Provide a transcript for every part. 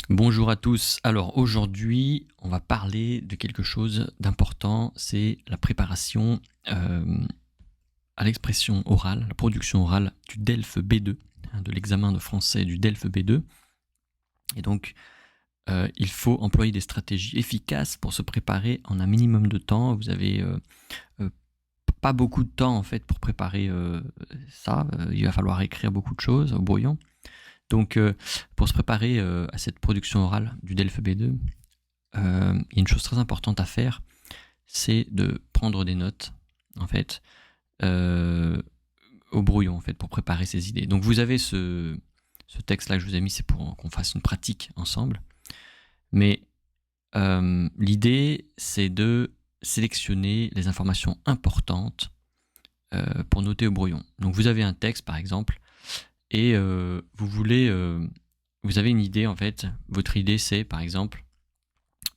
Bonjour à tous. Alors aujourd'hui, on va parler de quelque chose d'important, c'est la préparation à l'expression orale, la production orale du DELF B2, de l'examen de français du DELF B2. Et donc, il faut employer des stratégies efficaces pour se préparer en un minimum de temps. Vous avez euh, pas beaucoup de temps en fait pour préparer ça. Il va falloir écrire beaucoup de choses au brouillon. Donc, pour se préparer à cette production orale du DELF B2, il y a une chose très importante à faire, c'est de prendre des notes, en fait, euh, au brouillon, en fait, pour préparer ses idées. Donc, vous avez ce texte-là que je vous ai mis, c'est pour qu'on fasse une pratique ensemble. Mais l'idée, c'est de sélectionner les informations importantes pour noter au brouillon. Donc, vous avez un texte, par exemple, et vous avez une idée, en fait. Votre idée, c'est, par exemple,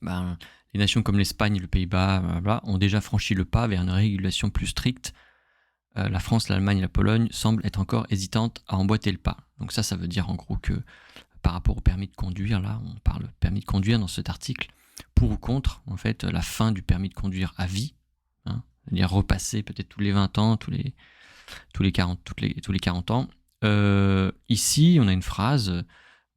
les nations comme l'Espagne et le Pays-Bas ont déjà franchi le pas vers une régulation plus stricte. La France, l'Allemagne et la Pologne semblent être encore hésitantes à emboîter le pas. Donc ça veut dire en gros que par rapport au permis de conduire, là, on parle permis de conduire dans cet article, pour ou contre, en fait, la fin du permis de conduire à vie, hein, c'est-à-dire repasser peut-être tous les 20 ans, tous les 40 ans. Ici, on a une phrase,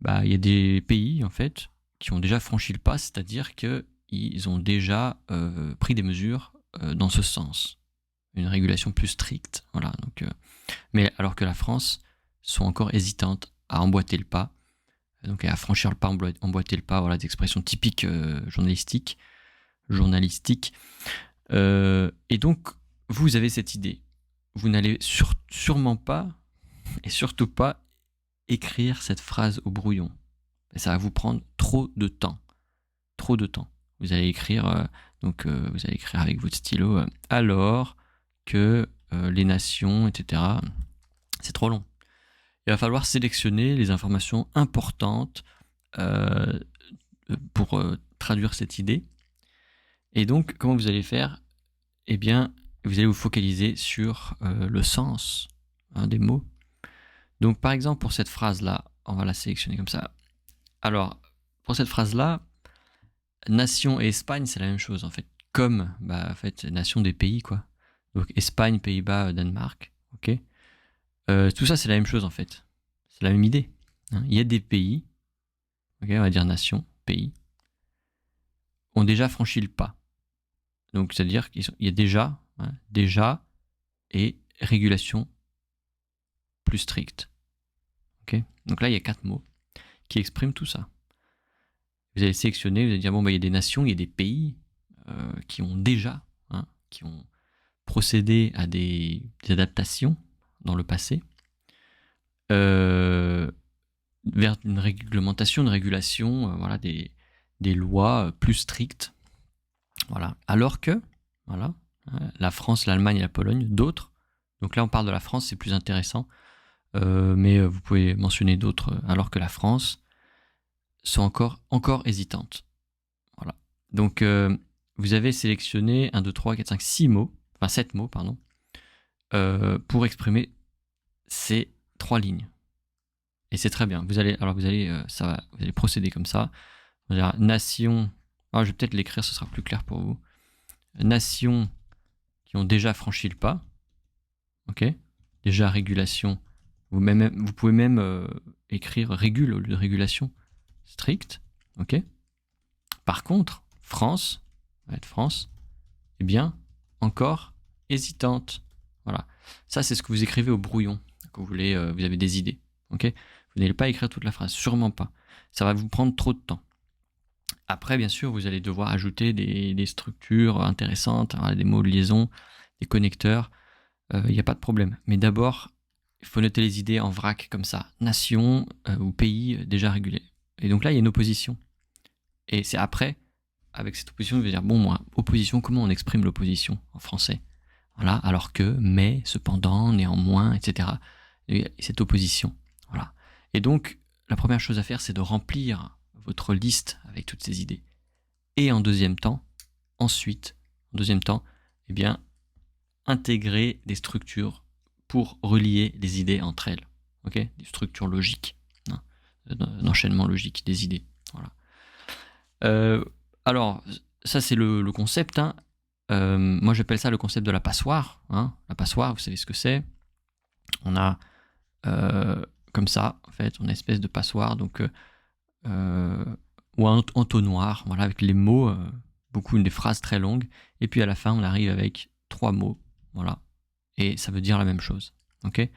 il y a des pays, en fait, qui ont déjà franchi le pas, c'est-à-dire qu'ils ont déjà pris des mesures dans ce sens. Une régulation plus stricte. Voilà, donc, mais alors que la France sont encore hésitantes à emboîter le pas, donc à franchir le pas, emboîter le pas, voilà, des expressions typiques journalistiques. Et donc, vous avez cette idée. Vous n'allez sûrement pas, et surtout pas, écrire cette phrase au brouillon. Ça va vous prendre trop de temps. Trop de temps. Vous allez écrire, vous allez écrire avec votre stylo, alors que les nations, etc. C'est trop long. Il va falloir sélectionner les informations importantes pour traduire cette idée. Et donc, comment vous allez faire? Eh bien, vous allez vous focaliser sur le sens des mots. Donc, par exemple, pour cette phrase-là, on va la sélectionner comme ça. Alors, pour cette phrase-là, nation et Espagne, c'est la même chose en fait. Comme, en fait, nation des pays, quoi. Donc Espagne, Pays-Bas, Danemark, ok. Tout ça, c'est la même chose en fait. C'est la même idée. Hein. Il y a des pays, ok, on va dire nation, pays, ont déjà franchi le pas. Donc, c'est-à-dire qu'il y a déjà et régulation plus stricte. Ok. Donc là, il y a 4 mots qui expriment tout ça. Vous allez sélectionner, vous allez dire, il y a des nations, il y a des pays qui ont déjà, qui ont procédé à des adaptations dans le passé, vers une réglementation, une régulation, des lois plus strictes. Voilà. Alors que, la France, l'Allemagne et la Pologne, d'autres, donc là on parle de la France, c'est plus intéressant, mais vous pouvez mentionner d'autres, alors que la France, sont encore hésitantes. Voilà. Donc vous avez sélectionné 1, 2, 3, 4, 5, 6 mots, enfin 7 mots, pardon, pour exprimer ces 3 lignes. Et c'est très bien. Vous allez procéder comme ça. Vous allez dire, nation. Alors, je vais peut-être l'écrire, ce sera plus clair pour vous. Nations qui ont déjà franchi le pas. Ok. Déjà régulation. Vous pouvez même écrire régule au lieu de régulation stricte. Ok. Par contre, France, va être France, eh bien, encore hésitante. Voilà. Ça, c'est ce que vous écrivez au brouillon quand vous avez des idées. Ok. Vous n'allez pas écrire toute la phrase, sûrement pas. Ça va vous prendre trop de temps. Après, bien sûr, vous allez devoir ajouter des structures intéressantes, des mots de liaison, des connecteurs. Il n'y a pas de problème. Mais d'abord, il faut noter les idées en vrac comme ça. Nation ou pays déjà régulés. Et donc là, il y a une opposition. Et c'est après, avec cette opposition, vous allez dire, opposition, comment on exprime l'opposition en français? Voilà, alors que, mais, cependant, néanmoins, etc. Et cette opposition. Voilà. Et donc, la première chose à faire, c'est de remplir votre liste avec toutes ces idées. Et en deuxième temps, eh bien, intégrer des structures pour relier les idées entre elles. Ok, des structures logiques, d'enchaînement logique des idées. Voilà. Euh, alors, ça c'est le concept. Hein. Moi j'appelle ça le concept de la passoire. Hein. La passoire, vous savez ce que c'est. On a comme ça, en fait, on a une espèce de passoire, donc, ou un entonnoir, voilà, avec les mots, beaucoup des phrases très longues, et puis à la fin on arrive avec 3 mots, voilà, et ça veut dire la même chose. Ok.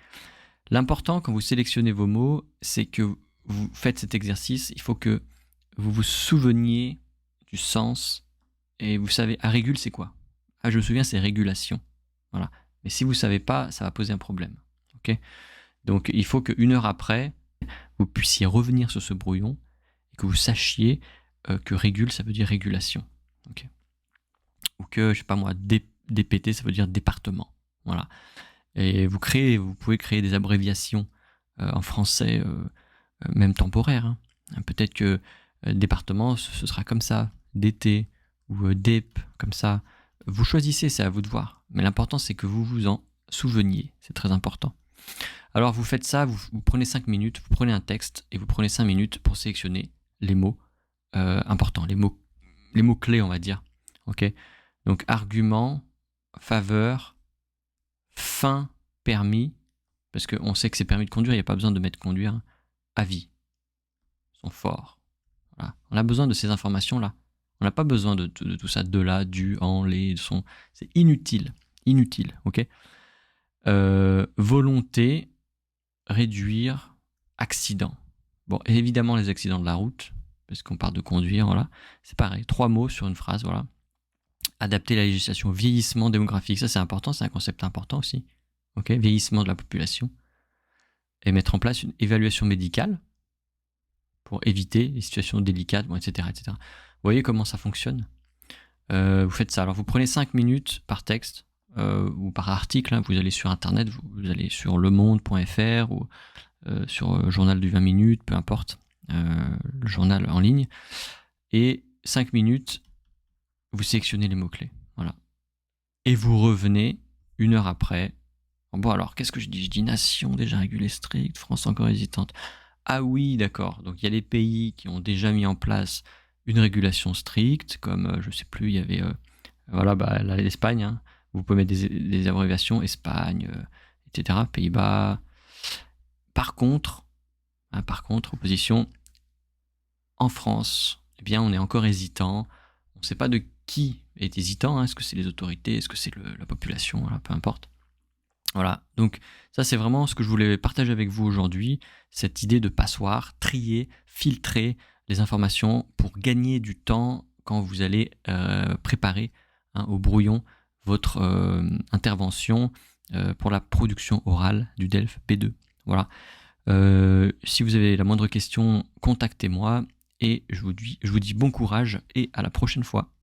L'important quand vous sélectionnez vos mots, c'est que vous faites cet exercice, il faut que vous vous souveniez du sens, et vous savez, à régule c'est quoi? Ah, je me souviens, c'est régulation, voilà. Mais si vous savez pas, ça va poser un problème. Ok. Donc il faut qu'une heure après, vous puissiez revenir sur ce brouillon et que vous sachiez que régule, ça veut dire régulation. Okay. Ou que, je sais pas moi, DPT, ça veut dire département. Voilà. Et vous pouvez créer des abréviations en français, même temporaires. Hein. Peut-être que département, ce sera comme ça, DT, ou DEP, comme ça. Vous choisissez, c'est à vous de voir. Mais l'important, c'est que vous vous en souveniez. C'est très important. Alors vous faites ça, vous prenez 5 minutes, vous prenez un texte et vous prenez 5 minutes pour sélectionner les mots importants, les mots clés, on va dire. Ok. Donc argument, faveur, fin, permis, parce qu'on sait que c'est permis de conduire, il n'y a pas besoin de mettre conduire, avis, sont forts. Voilà. On a besoin de ces informations-là. On n'a pas besoin de tout ça, de là, du, en, les, son. C'est inutile. Inutile, ok. Volonté, réduire, accident. Bon, évidemment les accidents de la route, parce qu'on parle de conduire, voilà. C'est pareil, 3 mots sur une phrase, voilà. Adapter la législation, vieillissement démographique, ça c'est important, c'est un concept important aussi. Ok, vieillissement de la population. Et mettre en place une évaluation médicale pour éviter les situations délicates, bon, etc., etc. Vous voyez comment ça fonctionne. Vous faites ça. Alors vous prenez 5 minutes par texte ou par article. Hein. Vous allez sur Internet, vous allez sur lemonde.fr ou sur le journal du 20 minutes, peu importe, le journal en ligne. Et 5 minutes, vous sélectionnez les mots-clés. Voilà. Et vous revenez 1 heure après. Bon alors, qu'est-ce que je dis? Je dis nation déjà régulée stricte, France encore hésitante. Ah oui, d'accord. Donc il y a des pays qui ont déjà mis en place une régulation stricte, comme, je sais plus, il y avait, voilà, bah, l'Espagne. Hein. Vous pouvez mettre des abréviations, Espagne, etc., Pays-Bas. Par contre, opposition, en France, eh bien, on est encore hésitant. On ne sait pas de qui est hésitant. Hein. Est-ce que c'est les autorités? Est-ce que c'est la population? Voilà, peu importe. Voilà, donc ça c'est vraiment ce que je voulais partager avec vous aujourd'hui, cette idée de passoire, trier, filtrer les informations pour gagner du temps quand vous allez préparer au brouillon votre intervention pour la production orale du DELF B2. Voilà. Si vous avez la moindre question, contactez-moi et je vous dis bon courage et à la prochaine fois.